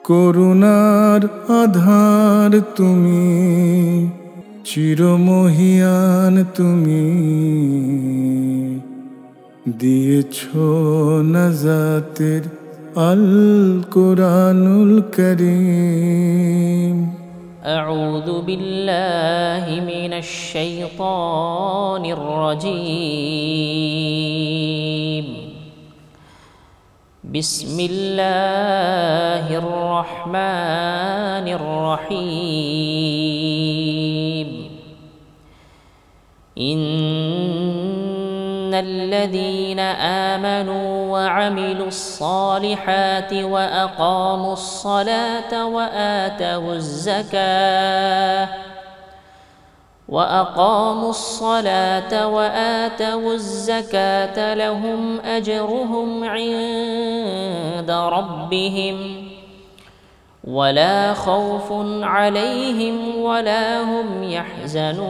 করুণার আধার তুমি, চিরমহিয়ান তুমি, দিয়েছ নাজাতের আল কোরআনুল করিম। أعوذ بالله من الشيطان الرجيم. بسم الله الرحمن الرحيم. إن الذين آمنوا وعملوا الصالحات وأقاموا الصلاة وآتوا الزكاة لهم أجرهم عند ربهم ولا خوف عليهم ولا هم يحزنون.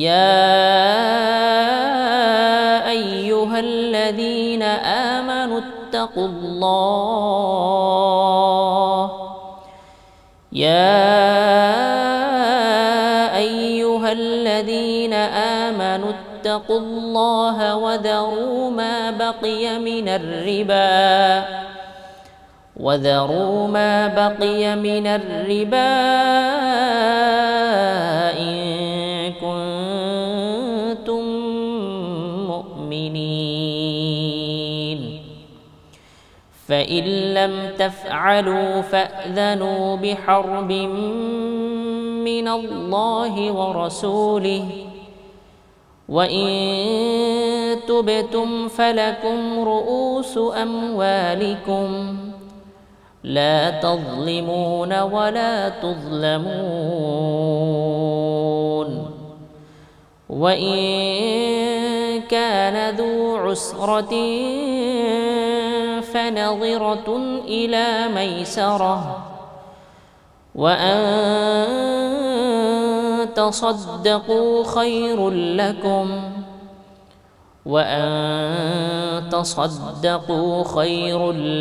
يا أيها الذين آمنوا اتقوا الله اتقوا الله وذروا ما بقي من الربا إن كنتم مؤمنين. فإن لم تفعلوا فأذنوا بحرب من الله ورسوله وإن تبتم فلكم رؤوس أموالكم لا تظلمون ولا تظلمون. وإن كان ذو عسرة فنظرة إلى ميسرة وأن تصدقوا خير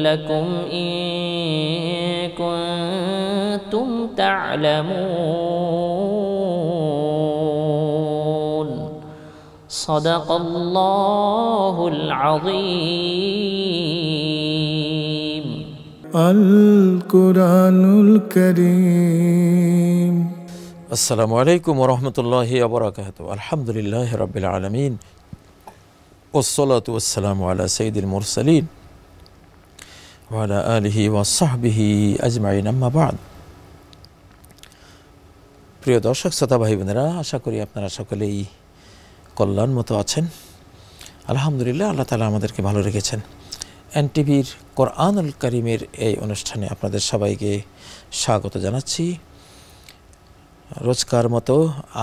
لكم إن كنتم تعلمون. صدق الله العظيم. আল-কুরআনুল কারীম। আসসালামু আলাইকুম ওয়া রাহমাতুল্লাহি ওয়া বারাকাতুহু। আলহামদুলিল্লাহি রাব্বিল আলামিন ওয়াসসালাতু ওয়াসসালামু আলা সাইয়্যিদিল মুরসালিন ওয়া আলা আলিহি ওয়া সাহবিহি আজমাইন, আম্মা বা'দ। প্রিয় দর্শক শ্রোতা ভাই বোনেরা, আশা করি আপনারা সকলেই কল্যাণ মতো আছেন। আলহামদুলিল্লাহ, আল্লাহ তাআলা আমাদেরকে ভালো রেখেছেন। এনটিভির কোরআনুল কারীমের এই অনুষ্ঠানে আপনাদের সবাইকে স্বাগত জানাচ্ছি। রোজকার মতো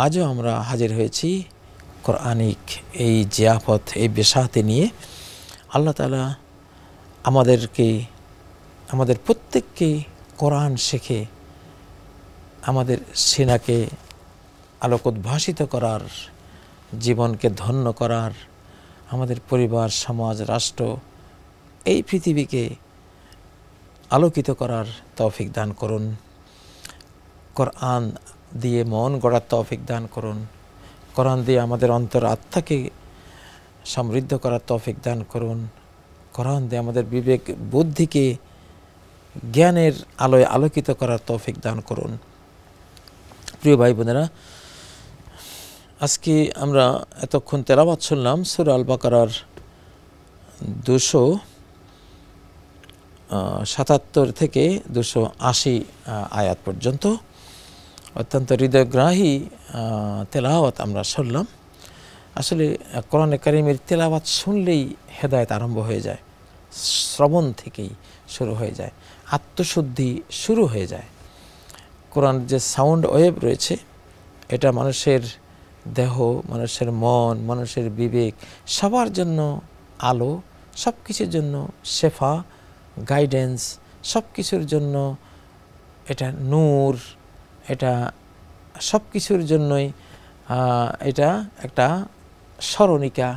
আজও আমরা হাজির হয়েছি কোরআনিক এই জিয়াফত, এই বেশাতে নিয়ে। আল্লাহ তাআলা আমাদের প্রত্যেককে কোরআন শিখে আমাদের সিনাকে আলোকোদ্ভাসিত করার, জীবনকে ধন্য করার, আমাদের পরিবার, সমাজ, রাষ্ট্র, এই পৃথিবীকে আলোকিত করার তৌফিক দান করুন। কোরআন দিয়ে মন গড়ার তৌফিক দান করুন। কোরআন দিয়ে আমাদের অন্তর আত্মাকে সমৃদ্ধ করার তৌফিক দান করুন। কোরআন দিয়ে আমাদের বিবেক বুদ্ধিকে জ্ঞানের আলোয় আলোকিত করার তৌফিক দান করুন। প্রিয় ভাই বোনেরা, আজকে আমরা এতক্ষণ তেলাওয়াত শুনলাম সূরা আল বাকারার 277 থেকে 280 আয়াত পর্যন্ত। অত্যন্ত হৃদয়গ্রাহী তেলাওয়াত আমরা শুনলাম। আসলে কোরআনে কারীমের তেলাওয়াত শুনলেই হেদায়েত আরম্ভ হয়ে যায়, শ্রবণ থেকেই শুরু হয়ে যায়, আত্মশুদ্ধি শুরু হয়ে যায়। কোরআন যে সাউন্ড ওয়েভ রয়েছে, এটা মানুষের দেহ, মানুষের মন, মানুষের বিবেক, সবার জন্য আলো, সব কিছুর জন্য শেফা, গাইডেন্স, সব কিছুর জন্য এটা নূর, এটা সব কিছুর জন্যই এটা একটা স্মরণিকা।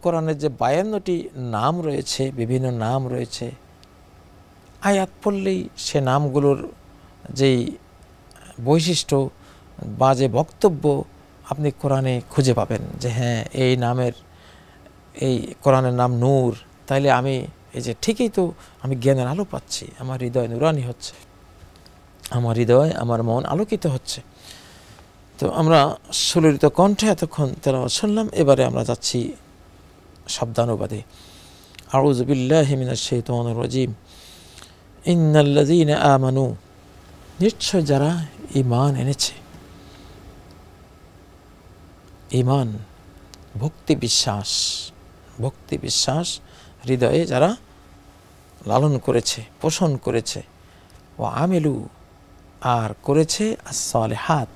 কোরআনের যে 52টি নাম রয়েছে, বিভিন্ন নাম রয়েছে, আয়াত পড়লেই সে নামগুলোর যেই বৈশিষ্ট্য বা যে বক্তব্য আপনি কোরআনে খুঁজে পাবেন যে হ্যাঁ এই নামের, এই কোরআনের নাম নূর, তাইলে আমি এই যে ঠিকই তো আমি জ্ঞানের আলো পাচ্ছি, আমার হৃদয় নুরানি হচ্ছে, আমার হৃদয় আমার মন আলোকিত হচ্ছে। তো আমরা সুললিত কণ্ঠে এতক্ষণ তেলাওয়াত শুনলাম, এবারে আমরা যাচ্ছি শব্দানুবাদে। আউযু বিল্লাহি মিনাশ শাইতানির রাজিম। ইন্নাল্লাযীনা আমানু, নিশ্চয় যারা ঈমান এনেছে, ঈমান ভক্তি বিশ্বাস, ভক্তি বিশ্বাস হৃদয়ে যারা লালন করেছে, পোষণ করেছে, ও আমিলু, আর করেছে as-সালিহাত,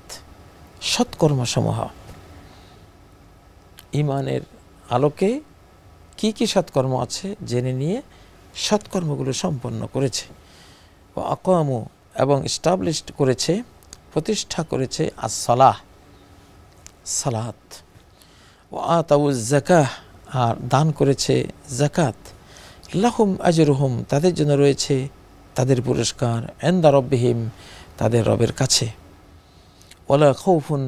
সৎকর্মসমূহ। ঈমানের আলোকে কি কি সৎকর্ম আছে জেনে নিয়ে সৎকর্মগুলো সম্পন্ন করেছে। ও আকামু, এবং এস্টাবলিশড করেছে, প্রতিষ্ঠা করেছে as-সালাহ, সালাত। ও আতাউজ যাকাহ, আর দান করেছে যাকাত। লাহুম আজরুহুম, তাদের জন্য রয়েছে তাদের পুরস্কার, ইনদা রাব্বিহিম, তাদের রবের কাছে। ওয়ালা খাউফুন,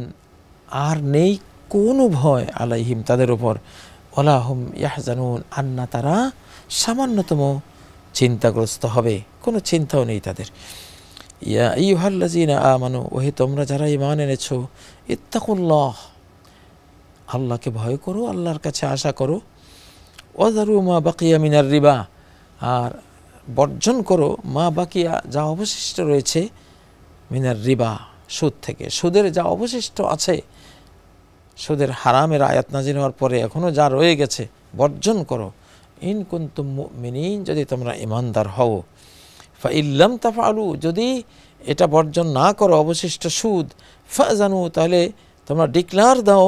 আর নেই কোনো ভয়, আলাইহিম, তাদের উপর, ওয়ালা হুম ইয়াহজানুন, আর না তারা সামান্যতম চিন্তাগ্রস্ত হবে, কোনো চিন্তাও নেই তাদের। ইয়া আইয়ুহাল্লাযীনা আমানু, ওহে তোমরা যারা ঈমান এনেছো, ইত্তাকুল্লাহ, আল্লাহকে ভয় করো, আল্লাহর কাছে আশা করো। ওয়াযারু মা বাকিয়া মিনার রিবা, আর বর্জন করো মা বাকিয়া, যা অবশিষ্ট রয়েছে, মিনার রিবা, সুদ থেকে, সুদের যা অবশিষ্ট আছে, সুদের হারামের আয়াত নাযিল হওয়ার পরে এখনও যা রয়ে গেছে, বর্জন করো। ইন কুনতুম মুমিনিন, যদি তোমরা ঈমানদার হও। ফাইল্লাম তাফআলু, যদি এটা বর্জন না করো অবশিষ্ট সুদ, ফাজানু, তাহলে তোমরা ডিক্লার দাও,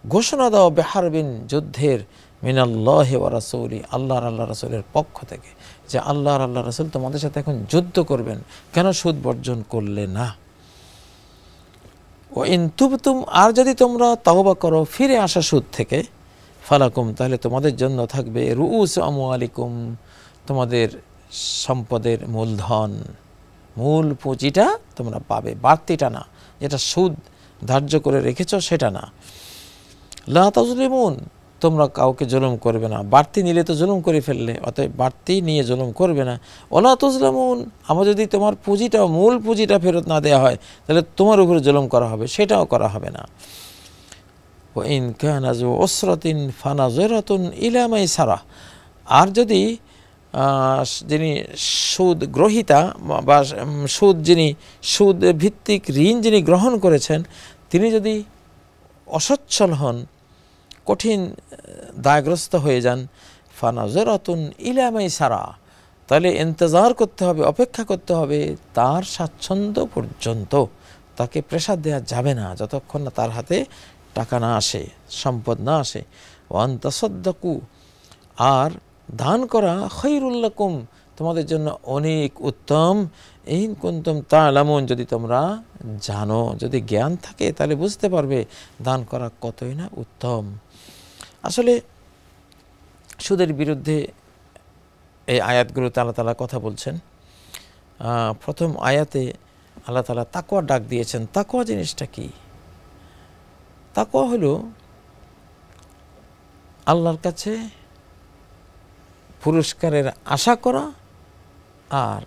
ঘোষণা দাও, বিহারবিন, যুদ্ধের, মিনাল্লাহি ওয়া রাসূলি, আল্লাহর আল্লাহ রাসূলের পক্ষ থেকে, যে আল্লাহর আল্লাহ রাসূল তোমাদের সাথে এখন যুদ্ধ করবেন, কেন সুদ বর্জন করলে না। ও ইন তুবতুম, আর যদি তোমরা তাওবা করো, ফিরে আসা সুদ থেকে, ফালাকুম, তাহলে তোমাদের জন্য থাকবে রুউস আমওয়ালিকুম, তোমাদের সম্পদের মূলধন, মূল পুঁজিটা তোমরা পাবে, বাড়তিটা না, যেটা সুদ ধার্য করে রেখেছ সেটা না। লা তাজলিমুন, তোমরা কাউকে জুলুম করবে না, বাড়তি নিলে তো জুলুম করে ফেললে, অতএব বাড়তি নিয়ে জুলুম করবে না। ওলা তুজলামুন, আবার যদি তোমার পুঁজিটা, মূল পুঁজিটা ফেরত না দেওয়া হয়, তাহলে তোমার উপরে জুলুম করা হবে, সেটাও করা হবে না। ওয়া ইন কানা যু উসরাতিন ফানাযিরাতুন ইলা মাইসারা, আর যদি যিনি সুদ গ্রহীতা বা সুদ যিনি সুদ ভিত্তিক ঋণ যিনি গ্রহণ করেছেন, তিনি যদি অসচ্ছল হন, কঠিন দায়গ্রস্ত হয়ে যান, ফানাযিরাতুন ইলা মাইসারা, তাহলে ইন্তজার করতে হবে, অপেক্ষা করতে হবে তার স্বাচ্ছন্দ্য পর্যন্ত, তাকে প্রেসার দেওয়া যাবে না যতক্ষণ না তার হাতে টাকা না আসে, সম্পদ না আসে। ওয়ান তাসাদ্দাকু, আর দান করা, খায়রুল লাকুম, তোমাদের জন্য অনেক উত্তম। ইন কুনতুম তা'লামুন, যদি তোমরা জানো, যদি জ্ঞান থাকে, তাহলে বুঝতে পারবে দান করা কতই না উত্তম। আসলে সুদের বিরুদ্ধে এই আয়াতগুলোতে আল্লাহ তাআলা কথা বলছেন। প্রথম আয়াতে আল্লাহ তাআলা তাকওয়া ডাক দিয়েছেন। তাকওয়া জিনিসটা কি? তাকওয়া হলো আল্লাহর কাছে পুরস্কারের আশা করা আর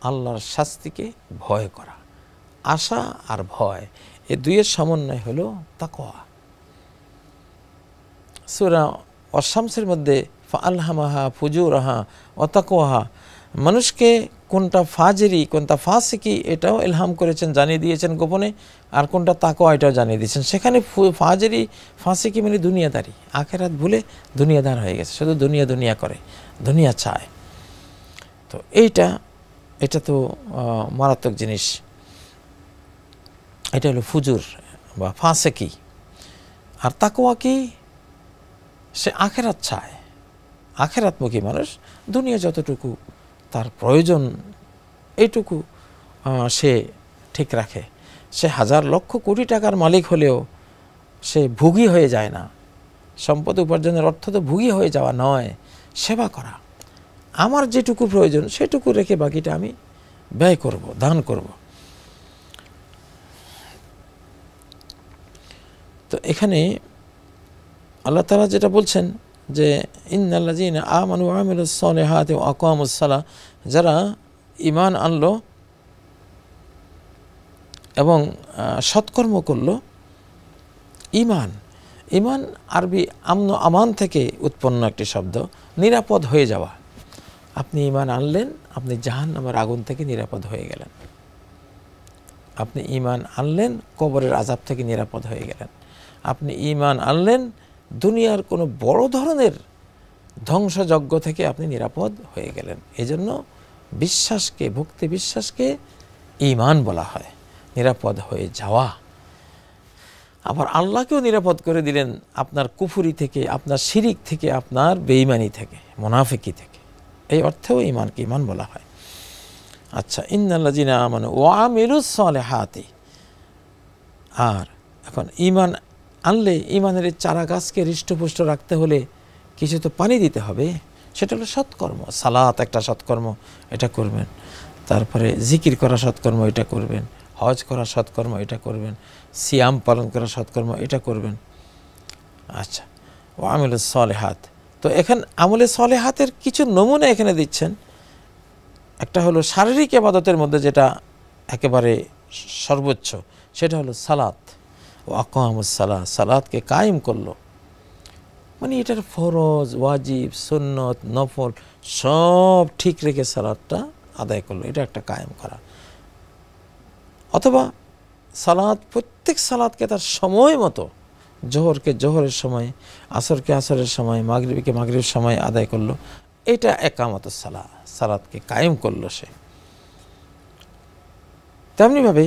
আল্লাহর শাস্তিকে ভয় করা। আশা আর ভয়, এই দুইয়ের সমন্বয় হলো তাকওয়া। সূরা আশ-শামসের মধ্যে ফাআলহামাহা ফুজুরাহা ওয়া তাকওয়াহা, মানুষকে কোনটা ফাজেরি কোনটা ফাসিকি এটাও ইলহাম করেছেন, জানিয়ে দিয়েছেন গোপনে, আর কোনটা তাকওয়া এটাও জানিয়ে দিয়েছেন। সেখানে ফাজেরি ফাসিকি মানে দুনিয়াদারি, আখিরাত ভুলে দুনিয়াদার হয়ে গেছে, শুধু দুনিয়া দুনিয়া করে, দুনিয়া চায়। তো এটা তো মারাত্মক জিনিস। এটা হলো ফুজুর বা ফাসিকি। আর তাকওয়া কি? সে আখিরাত চায়, আখিরাতমুখী মানুষ, দুনিয়া যতটুকু তার প্রয়োজন এইটুকু সে ঠিক রাখে। সে হাজার লক্ষ কোটি টাকার মালিক হলেও সে ভোগী হয়ে যায় না, সম্পদ উপার্জনের অর্থ তো ভুগি হয়ে যাওয়া নয়, সেবা করা। আমার যেটুকু প্রয়োজন সেটুকু রেখে বাকিটা আমি ব্যয় করব, দান করব। তো এখানে আল্লাহ তাআলা যেটা বলছেন যে ইন্নাল্লাযীনা আমানু ওয়া আমিলুস সালিহাতি ওয়া আকামুস সালাহ, যারা ঈমান আনলো এবং সৎকর্ম করলো। ঈমান, ঈমান আরবি আমন আমান থেকে উৎপন্ন একটি শব্দ, নিরাপদ হয়ে যাওয়া। আপনি ঈমান আনলেন, আপনি জাহান্নামের আগুন থেকে নিরাপদ হয়ে গেলেন। আপনি ঈমান আনলেন, কবরের আযাব থেকে নিরাপদ হয়ে গেলেন। আপনি ঈমান আনলেন, দুনিয়ার কোনো বড় ধরনের ধ্বংসযজ্ঞ থেকে আপনি নিরাপদ হয়ে গেলেন। এজন্য বিশ্বাসকে, ভক্তি বিশ্বাসকে ঈমান বলা হয়, নিরাপদ হয়ে যাওয়া। আবার আল্লাহকেও নিরাপদ করে দিলেন আপনার কুফরি থেকে, আপনার শিরিক থেকে, আপনার বেঈমানি থেকে, মুনাফিকি থেকে। এই অর্থেও ঈমানকে ঈমান বলা হয়। আচ্ছা, ইন্নাল্লাযীনা আমানু ওয়া আমিলুস সালিহাতি। আর এখন ঈমান আনলে, ঈমানের চারা গাছকে হৃষ্টপুষ্ট রাখতে হলে কিছু তো পানি দিতে হবে, সেটা হলো সৎকর্ম। সালাত একটা সৎকর্ম, এটা করবেন। তারপরে জিকির করা সৎকর্ম, এটা করবেন। হজ করা সৎকর্ম, এটা করবেন। সিয়াম পালন করা সৎকর্ম, এটা করবেন। আচ্ছা, ও আমিলুস সালিহাত। তো এখানে আমলে সালিহাতের কিছু নমুনা এখানে দিচ্ছেন। একটা হলো শারীরিক ইবাদতের মধ্যে যেটা একেবারে সর্বোচ্চ, সেটা হলো সালাত। ও আকামুস সালাহ, সালাতকে কায়েম করলো, মানে এটার ফরজ, ওয়াজিব, সুন্নত, নফল সব ঠিক রেখে সালাতটা আদায় করলো, এটা একটা কায়েম করা। অথবা সালাত, প্রত্যেক সালাতকে তার সময় মতো, জোহরকে জোহরের সময়, আসরকে আসরের সময়, মাগরিবকে মাগরিবের সময় আদায় করলো, এটা একামতুস সালাহ, সালাতকে কায়েম করলো সে। তেমনিভাবে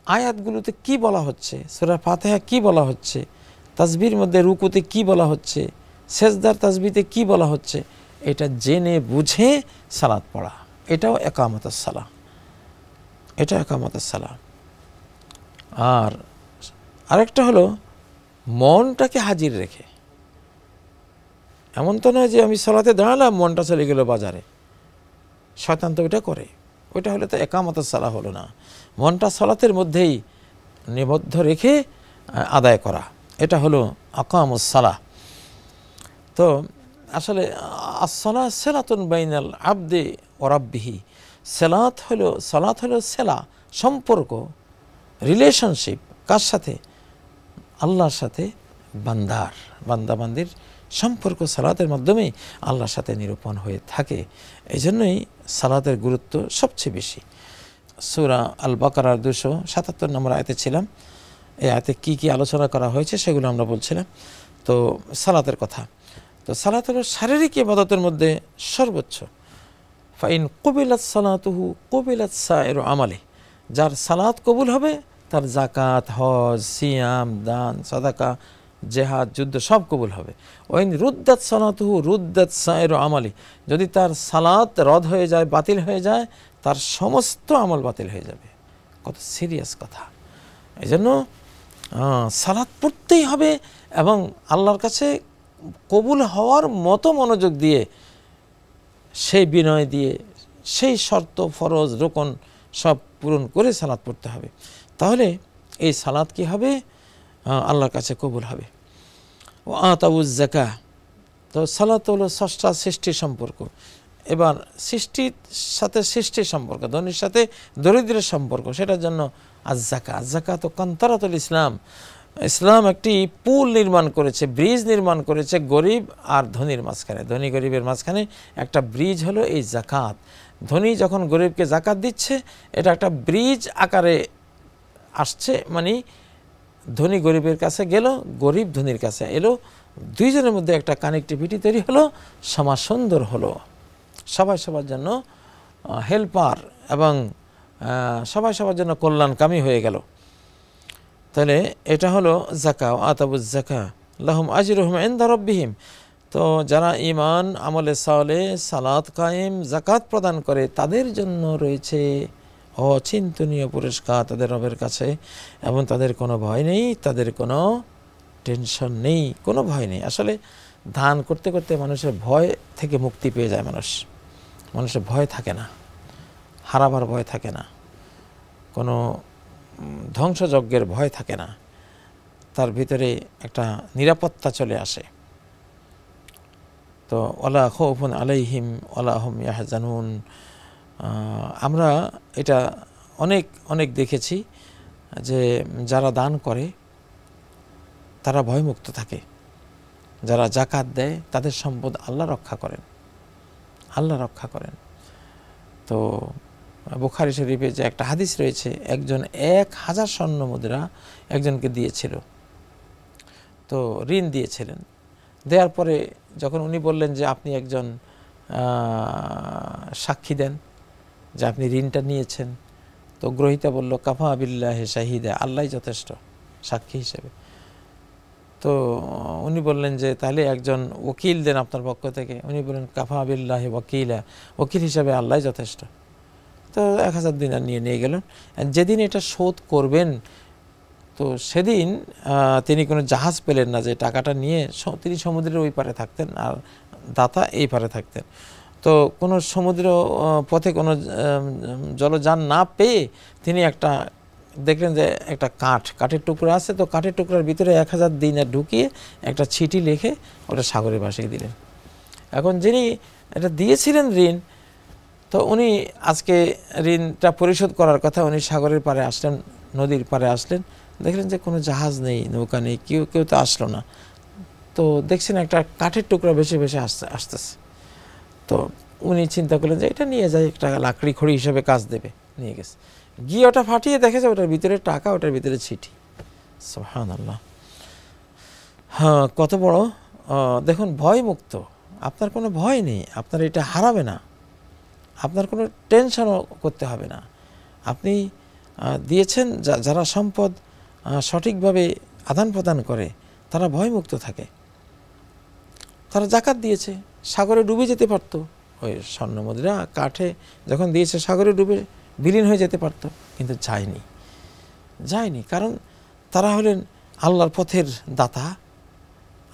আয়াতগুলোতে কি বলা হচ্ছে, সূরা ফাতিহা কি বলা হচ্ছে, তাসবির মধ্যে রুকুতে কি বলা হচ্ছে, সেজদার তাসবিতে কি বলা হচ্ছে, এটা জেনে বুঝে সালাত পড়া, এটাও একামতুস সালাহ, এটা একামতুস সালাহ। আর আরেকটা হলো মনটাকে হাজির রেখে। এমন তো নয় যে আমি সালাতে দাঁড়ালাম, মনটা চলে গেল বাজারে, শয়তান তো ওইটা করে, ওইটা হলে তো একামতুস সালাহ হলো না। মনটা সালাতের মধ্যেই নিবদ্ধ রেখে আদায় করা, এটা হলো আকামুস সালাহ। তো আসলে আসসালাহ সিলাতুন বাইনাল আবদি ওয়া রাব্বিহি, সালাত হলো সেলা, সম্পর্ক, রিলেশনশিপ। কার সাথে? আল্লাহর সাথে বান্দার, বান্দাবান্দির সম্পর্ক সালাতের মাধ্যমে আল্লাহর সাথে নিরূপণ হয়ে থাকে। এই জন্যই সালাতের গুরুত্ব সবচেয়ে বেশি। সূরা আল বাকারার 277 নম্বর আয়াতে ছিলাম। এই আয়াতে কি কি আলোচনা করা হয়েছে সেগুলো আমরা বলছিলাম। তো সালাতের কথা, তো সালাত হলো শারীরিক ইবাদতের মধ্যে সর্বোচ্চ। ফাইন কুবিলাত সালাতুহু কুবিলাত সাইরু আমালি, যার সালাত কবুল হবে তার যাকাত, হজ, সিয়াম, দান, সাদাকা, জেহাদ, যুদ্ধ সব কবুল হবে। ওয়াইন রুদ্দাত সালাতুহু রুদ্দাত সাইরু আমালি, যদি তার সালাত রদ হয়ে যায়, বাতিল হয়ে যায়, তার সমস্ত আমল বাতিল হয়ে যাবে। কত সিরিয়াস কথা! এই জন্য সালাত পড়তেই হবে এবং আল্লাহর কাছে কবুল হওয়ার মতো মনোযোগ দিয়ে, সেই বিনয় দিয়ে, সেই শর্ত, ফরজ, রোকন সব পূরণ করে সালাত পড়তে হবে। তাহলে এই সালাত কি হবে? আল্লাহর কাছে কবুল হবে। ও আতাউজ যাকাহ, তো সালাত হলো স্রষ্টা সৃষ্টির সম্পর্ক। এবার সৃষ্টির সাথে সৃষ্টির সম্পর্ক, ধনীর সাথে দরিদ্রের সম্পর্ক, সেটার জন্য আজ-যাকা, আজ-যাকা তো কান্তারাতুল ইসলাম। ইসলাম একটি পুল নির্মাণ করেছে, ব্রিজ নির্মাণ করেছে গরিব আর ধনীর মাঝখানে, ধনী গরিবের মাঝখানে একটা ব্রিজ হলো এই যাকাত। ধনী যখন গরিবকে যাকাত দিচ্ছে, এটা একটা ব্রিজ আকারে আসছে, মানে ধনী গরিবের কাছে গেল, গরিব ধনীর কাছে এলো, দুইজনের মধ্যে একটা কানেক্টিভিটি তৈরি হলো, সমাজ সুন্দর হলো, সবাই সবার জন্য হেল্পার এবং সবাই সবার জন্য কল্যাণকামী হয়ে গেল। তাহলে এটা হলো যাকা, আতাবুজ যাকা লাহুম আজরুহুম ইনদা রাব্বিহিম। তো যারা ঈমান, আমলে সালেহ, সালাত কায়েম, যাকাত প্রদান করে, তাদের জন্য রয়েছে অচিন্তনীয় পুরস্কার তাদের রবের কাছে, এবং তাদের কোনো ভয় নেই, তাদের কোনো টেনশন নেই, কোনো ভয় নেই। আসলে দান করতে করতে মানুষের ভয় থেকে মুক্তি পেয়ে যায়। মানুষের ভয় থাকে না, হারাবার ভয় থাকে না, কোনো ধ্বংসযজ্ঞের ভয় থাকে না, তার ভিতরে একটা নিরাপত্তা চলে আসে। তো ওয়ালা খাউফুন আলাইহিম ওয়ালা হুম ইয়াহজানুন, আমরা এটা অনেক অনেক দেখেছি যে যারা দান করে তারা ভয়মুক্ত থাকে, যারা জাকাত দেয় তাদের সম্পদ আল্লাহ রক্ষা করেন, আল্লাহ রক্ষা করেন। তো বুখারী শরীফে যে একটা হাদিস রয়েছে, একজন 1000 স্বর্ণ মুদ্রা একজনকে দিয়েছিল, তো ঋণ দিয়েছিলেন। দেওয়ার পরে যখন উনি বললেন যে আপনি একজন সাক্ষী দেন যে আপনি ঋণটা নিয়েছেন, তো গ্রহীতা বলল কাফা বিল্লাহি শাহিদা, আল্লাহই যথেষ্ট সাক্ষী হিসেবে। তো উনি বললেন যে তাহলে একজন ওকিল দেন আপনার পক্ষ থেকে। উনি বললেন কাফা বিল্লাহি ওয়াকিলা, ওকিল হিসাবে আল্লাহই যথেষ্ট। তো 1000 দিনার নিয়ে গেলেন। যেদিন এটা শোধ করবেন, তো সেদিন তিনি কোনো জাহাজ পেলেন না যে টাকাটা নিয়ে, তিনি সমুদ্রের ওই পারে থাকতেন আর দাতা এই পারে থাকতেন। তো কোনো সমুদ্র পথে কোনো জলযান না পেয়ে তিনি দেখলেন যে একটা কাঠের টুকরা আছে, তো কাঠের টুকরার ভিতরে 1000 দিনার ঢুকিয়ে একটা চিঠি লিখে ওটা সাগরে ভাসিয়ে দিলেন। এখন যিনি এটা দিয়েছিলেন ঋণ, তো উনি আজকে ঋণটা পরিশোধ করার কথা, উনি সাগরের পাড়ে আসলেন, নদীর পাড়ে আসলেন, দেখলেন যে কোনো জাহাজ নেই, নৌকা নেই, কেউ তো আসলো না। তো দেখছেন একটা কাঠের টুকরা ভেসে ভেসে আসতেছে। তো উনি চিন্তা করলেন যে এটা নিয়ে যায়, একটা লাকড়ি খড়ি হিসেবে কাজ দেবে। নিয়ে গেছে, গিয়ে ওটা ফাটিয়ে দেখেছে ওটার ভিতরে টাকা, ওটার ভিতরে চিঠি। সুবহানাল্লাহ। হ্যাঁ, কত বড় দেখুন, ভয় মুক্ত, আপনার কোনো ভয় নেই, আপনার এটা হারাবে না, আপনার কোনো টেনশনও করতে হবে না। আপনি দিয়েছেন, যারা সম্পদ সঠিকভাবে আদান প্রদান করে তারা ভয়মুক্ত থাকে। তারা জাকাত দিয়েছে, সাগরে ডুবে যেতে পারত, ওই স্বর্ণ মুদ্রা কাঠে যখন দিয়েছে সাগরে ডুবে বিলীন হয়ে যেতে পারত, কিন্তু যায়নি, কারণ তারা হলেন আল্লাহর পথের দাতা,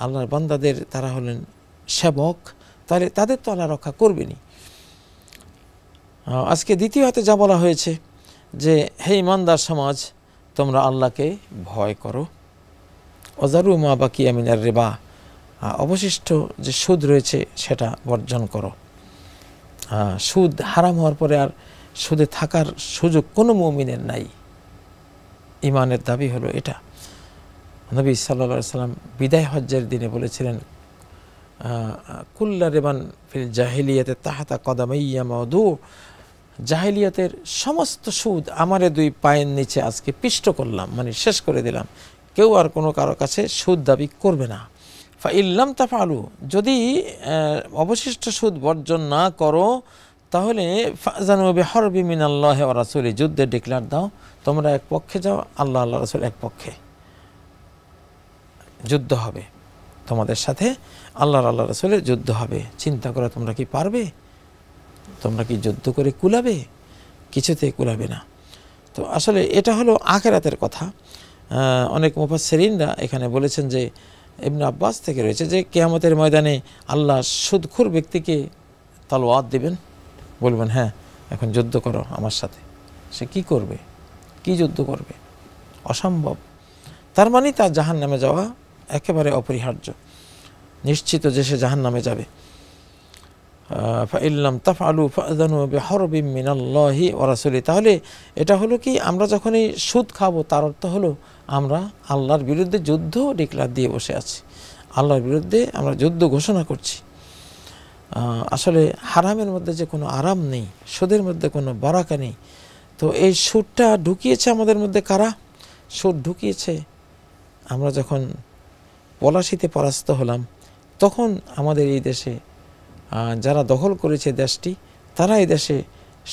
আল্লাহর বান্দাদের তারা হলেন সেবক, তাহলে তাদের তো আল্লাহ রক্ষা করবেনি। আজকে দ্বিতীয় হাতে যা বলা হয়েছে যে হে ইমানদার সমাজ, তোমরা আল্লাহকে ভয় করো, ওয়াজারু মা বাকিয়া মিনার রিবা, অবশিষ্ট যে সুদ রয়েছে সেটা বর্জন করো। সুদ হারাম হওয়ার পরে আর সুদে থাকার সুযোগ কোনো মুমিনের নাই। ইমানের দাবি হলো এটা। নবী সাল্লাল্লাহু আলাইহি সাল্লাম বিদায় হজ্জের দিনে বলেছিলেন, কুল্লা রিবান ফিল জাহিলিয়াতে তাহাতা কদামাইয়া মাউদু, জাহিলিয়াতের সমস্ত সুদ আমারে 2 পায়ের নিচে আজকে পিষ্ট করলাম, মানে শেষ করে দিলাম। কেউ আর কোনো কারো কাছে সুদ দাবি করবে না। ফা ইল্লাম তাফআলু, যদি অবশিষ্ট সুদ বর্জন না করো, তাহলে ফাজানু বিহারবি মিনাল্লাহি ওয়া রাসূলি, যুদ্ধে ডিক্লেয়ার দাও, তোমরা এক পক্ষে যাও, আল্লাহ আল্লাহ রাসূল এক পক্ষে, যুদ্ধ হবে তোমাদের সাথে, আল্লাহ রাসূলের যুদ্ধ হবে। চিন্তা করো, তোমরা কি পারবে? তোমরা কি যুদ্ধ করে কুলাবে? কিছুতে কুলাবে না। তো আসলে এটা হলো আখিরাতের কথা। অনেক মুফাসসিরিনরা এখানে বলেছেন যে, ইবনে আব্বাস থেকে রয়েছে যে কিয়ামতের ময়দানে আল্লাহ সুদখোর ব্যক্তিকে তলোয়ার দিবেন, বলবেন হ্যাঁ এখন যুদ্ধ করো আমার সাথে। সে কি করবে? কি যুদ্ধ করবে? অসম্ভব। তার মানে তার জাহান্নামে যাওয়া একেবারে অপরিহার্য, নিশ্চিত যে সে জাহান্নামে যাবে। ফাইল্লাম তাফআলু ফাযানু বিহারবিম মিনাল্লাহি ওয়া রাসূলি, তাহলে এটা হলো কি, আমরা যখনই সুদ খাবো তার অর্থ হলো আমরা আল্লাহর বিরুদ্ধে যুদ্ধ ডিক্লেয়ার দিয়ে বসে আছি, আল্লাহর বিরুদ্ধে আমরা যুদ্ধ ঘোষণা করছি। আসলে হারামের মধ্যে যে কোনো আরাম নেই, সুদের মধ্যে কোনো বারাকা নেই। তো এই সুদটা ঢুকিয়েছে আমাদের মধ্যে কারা? সুদ ঢুকিয়েছে আমরা যখন পলাশিতে পরাস্ত হলাম, তখন আমাদের এই দেশে যারা দখল করেছে দেশটি, তারা এই দেশে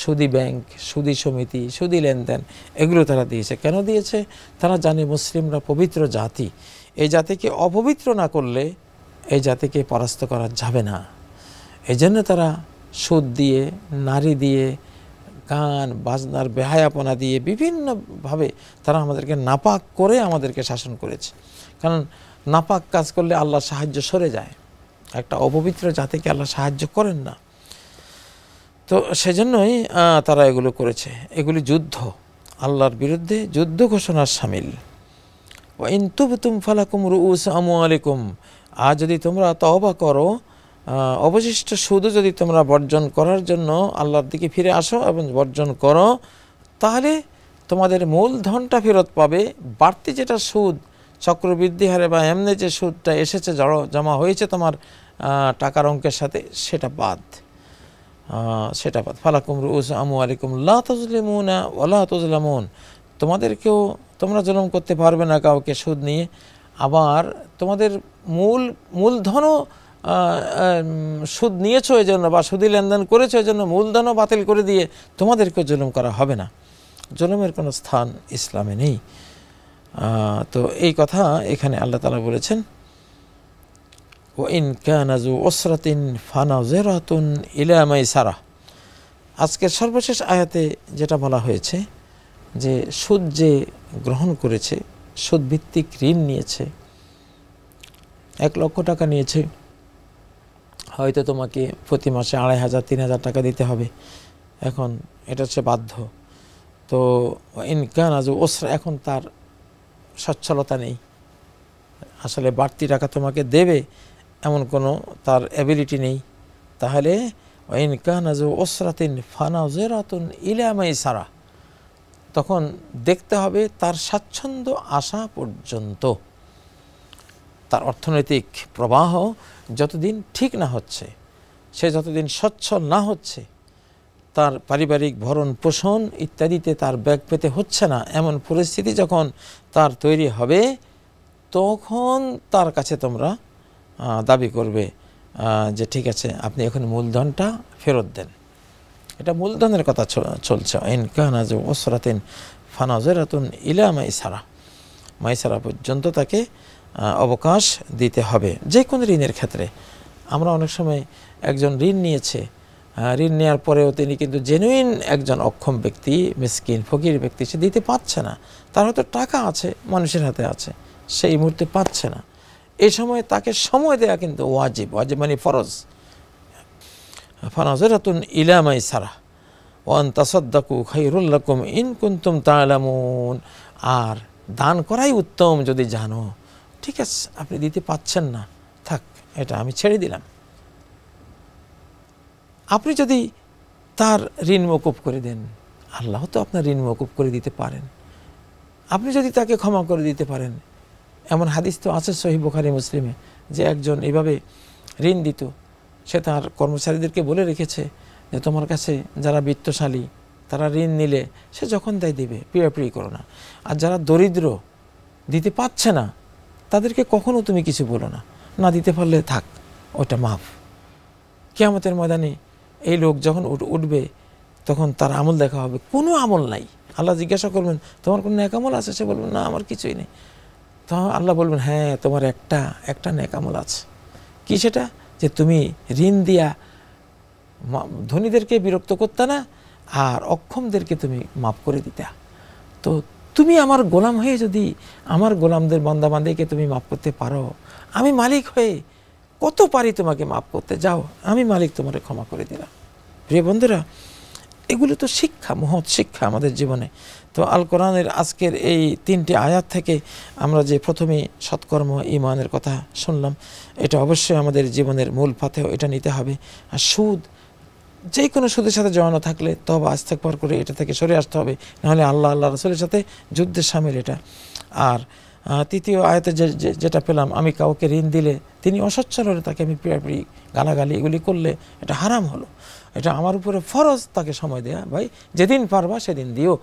সুদী ব্যাংক, সুদী সমিতি, সুদী লেনদেন এগুলো তারা দিয়েছে। কেন দিয়েছে? তারা জানে মুসলিমরা পবিত্র জাতি, এই জাতিকে অপবিত্র না করলে এই জাতিকে পরাস্ত করা যাবে না। এই জন্য তারা সুদ দিয়ে, নারী দিয়ে, গান বাজনার বেহায়াপনা দিয়ে বিভিন্নভাবে তারা আমাদেরকে নাপাক করে আমাদেরকে শাসন করেছে। কারণ নাপাক কাজ করলে আল্লাহর সাহায্য সরে যায়, একটা অপবিত্র জাতিকে আল্লাহ সাহায্য করেন না। তো সেজন্যই তারা এগুলো করেছে। এগুলি যুদ্ধ, আল্লাহর বিরুদ্ধে যুদ্ধ ঘোষণার শামিল। ওয়া ইন তুবতুম ফালাকুম রুউস আমওয়ালিকুম, আর যদি তোমরা তওবা করো, অবশিষ্ট সুদও যদি তোমরা বর্জন করার জন্য আল্লাহর দিকে ফিরে আসো এবং বর্জন করো, তাহলে তোমাদের মূলধনটা ফেরত পাবে। বাড়তি যেটা সুদ চক্রবৃদ্ধি হারে বা এমনি যে সুদটা এসেছে জমা হয়েছে তোমার টাকার অঙ্কের সাথে, সেটা বাদ। ফালাকুম রুউস আমওয়ালিকুম লা তাজলিমুনা ওয়া লা তুজলামুন, তোমরা জুলুম করতে পারবে না কাউকে সুদ নিয়ে। আবার তোমাদের মূলধনও সুদ নিয়েছো এই জন্য বা সুদি লেনদেন করেছো এই জন্য মূলধনও বাতিল করে দিয়ে তোমাদেরকেও জুলুম করা হবে না। জুলুমের কোনো স্থান ইসলামে নেই। তো এই কথা এখানে আল্লাহ তাআলা বলেছেন, ওয়া ইন কানা যু উসরাতিন ফানাযিরাতুন ইলা মাইসারা। আজকের সর্বশেষ আয়াতে যেটা বলা হয়েছে যে সুদ যে গ্রহণ করেছে, সুদ ভিত্তিক ঋণ নিয়েছে, 1 লক্ষ টাকা নিয়েছে, হয়তো তোমাকে প্রতি মাসে 2500 3000 টাকা দিতে হবে, এখন এটা হচ্ছে বাধ্য। তো ইনকান আজ ওসরা, এখন তার সচ্ছলতা নেই, আসলে বাড়তি টাকা তোমাকে দেবে এমন কোনো তার অ্যাবিলিটি নেই। তাহলে ইনকান আজ ওসরাতিন ফানাযিরাতুন ইলা মাইসারা, তখন দেখতে হবে তার স্বাচ্ছন্দ্য আসা পর্যন্ত, তার অর্থনৈতিক প্রবাহ যতদিন ঠিক না হচ্ছে, সে যতদিন সচ্ছল না হচ্ছে, তার পারিবারিক ভরণ পোষণ ইত্যাদিতে তার ব্যাগ পেতে হচ্ছে না, এমন পরিস্থিতি যখন তার তৈরি হবে, তখন তার কাছে তোমরা দাবি করবে যে ঠিক আছে আপনি এখন মূলধনটা ফেরত দেন। এটা মূলধনের কথা চলছে। ইনকানা যু উসরাতিন ফানাযিরাতুন ইলা মাইসারা, মাইসারা পর্যন্ত তাকে অবকাশ দিতে হবে। যে কোনো ঋণের ক্ষেত্রে আমরা অনেক সময় একজন ঋণ নিয়েছে, ঋণ নেওয়ার পরেও তিনি কিন্তু জেনুইন একজন অক্ষম ব্যক্তি, মিসকিন ফকির ব্যক্তি, সে দিতে পারছে না, তার হয়তো টাকা আছে, মানুষের হাতে আছে, সেই মুহূর্তে পাচ্ছে না, এই সময় তাকে সময় দেওয়া কিন্তু ওয়াজিব, ওয়াজিব মানে ফরজ। ফানাযিরাতুন ইলা মাইসারা ওয়া আন তাসাদ্দাকু খায়রুল লাকুম ইন কুনতুম তা'লামুন, আর দান করাই উত্তম যদি জানো। ঠিক আছে, আপনি দিতে পাচ্ছেন না, থাক, এটা আমি ছেড়ে দিলাম। আপনি যদি তার ঋণ মওকুফ করে দেন, আল্লাহ তো আপনার ঋণ মওকুফ করে দিতে পারেন। আপনি যদি তাকে ক্ষমা করে দিতে পারেন, এমন হাদিস তো আছে সহিহ বুখারী মুসলিমে, যে একজন এইভাবে ঋণ দিত, সে তার কর্মচারীদেরকে বলে রেখেছে যে তোমার কাছে যারা বিত্তশালী তারা ঋণ নিলে সে যখন দেয় দিবে, পিড়াপিড়ি করো না। আর যারা দরিদ্র দিতে পারছে না তাদেরকে কখনো তুমি কিছু বলো না, না দিতে পারলে থাক, ওটা মাফ। কিয়ামতের ময়দানে এই লোক যখন উঠবে তখন তার আমল দেখা হবে, কোনো আমল নাই। আল্লাহ জিজ্ঞাসা করবেন তোমার কোনো নেক আমল আছে? সে বলবেন না, আমার কিছুই নেই। তখন আল্লাহ বলবেন হ্যাঁ, তোমার একটা নেক আমল আছে। কি সেটা? যে তুমি ঋণ দিয়া ধনীদেরকে বিরক্ত করতে না, আর অক্ষমদেরকে তুমি মাফ করে দিতা। তো তুমি আমার গোলাম হয়ে যদি আমার গোলামদের বান্দাবান্দিকে তুমি মাফ করতে পারো, আমি মালিক হয়ে কত পারি তোমাকে মাফ করতে, যাও আমি মালিক তোমাকে ক্ষমা করে দিলাম। প্রিয় বন্ধুরা, এগুলো তো শিক্ষা, মহৎ শিক্ষা আমাদের জীবনে। তো আল কোরআনের আজকের এই 3টি আয়াত থেকে আমরা যে প্রথমে সৎকর্ম ঈমানের কথা শুনলাম, এটা অবশ্যই আমাদের জীবনের মূল পাথেয়, এটা নিতে হবে। আর সুদ, যে কোনো সুদের সাথে জড়ানো থাকলে তওবা ইস্তেগফার করে এটা থেকে সরে আসতে হবে, নাহলে আল্লাহ রাসূলের সাথে যুদ্ধের শামিল এটা। আর তৃতীয় আয়াতে যেটা পেলাম, আমি কাউকে ঋণ দিলে তিনি অসচ্ছল হলে তাকে আমি পিড়াপিড়ি গালাগালি এগুলি করলে এটা হারাম হলো। এটা আমার উপরে ফরজ তাকে সময় দেয়া, ভাই যেদিন পারবা সেদিন দিও।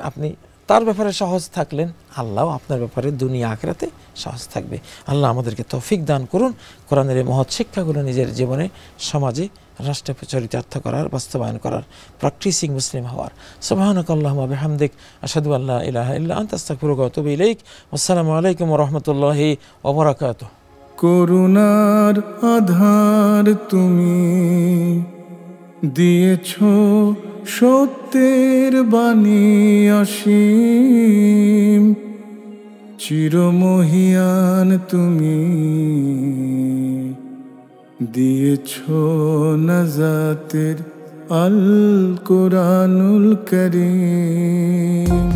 আপনি তার ব্যাপারে সহজ থাকলেন, আল্লাহ আপনার ব্যাপারে দুনিয়া আখিরাতে সহজ থাকবে। আল্লাহ আমাদেরকে তৌফিক দান করুন কোরআনের এই মহৎ শিক্ষাগুলো নিজের জীবনে, সমাজে, রাষ্ট্রে চরিতার্থ করার, বাস্তবায়ন করার, প্র্যাকটিসিং মুসলিম হওয়ার। সুবহানাকাল্লাহুম্মা ওয়া বিহামদিক, আশহাদু আল্লা ইলাহা ইল্লা আনতা, আস্তাগফিরুকা ওয়া আতুবু ইলাইক। আসসালামু আলাইকুম ওয়া রাহমাতুল্লাহি ওয়া বারাকাতুহু। করুণার আধার তুমি দিয়েছ, সত্যের বাণী অসীম, চিরমহিয়ান তুমি, দিয়েছ নাজাতের আল কোরআনুল করিম।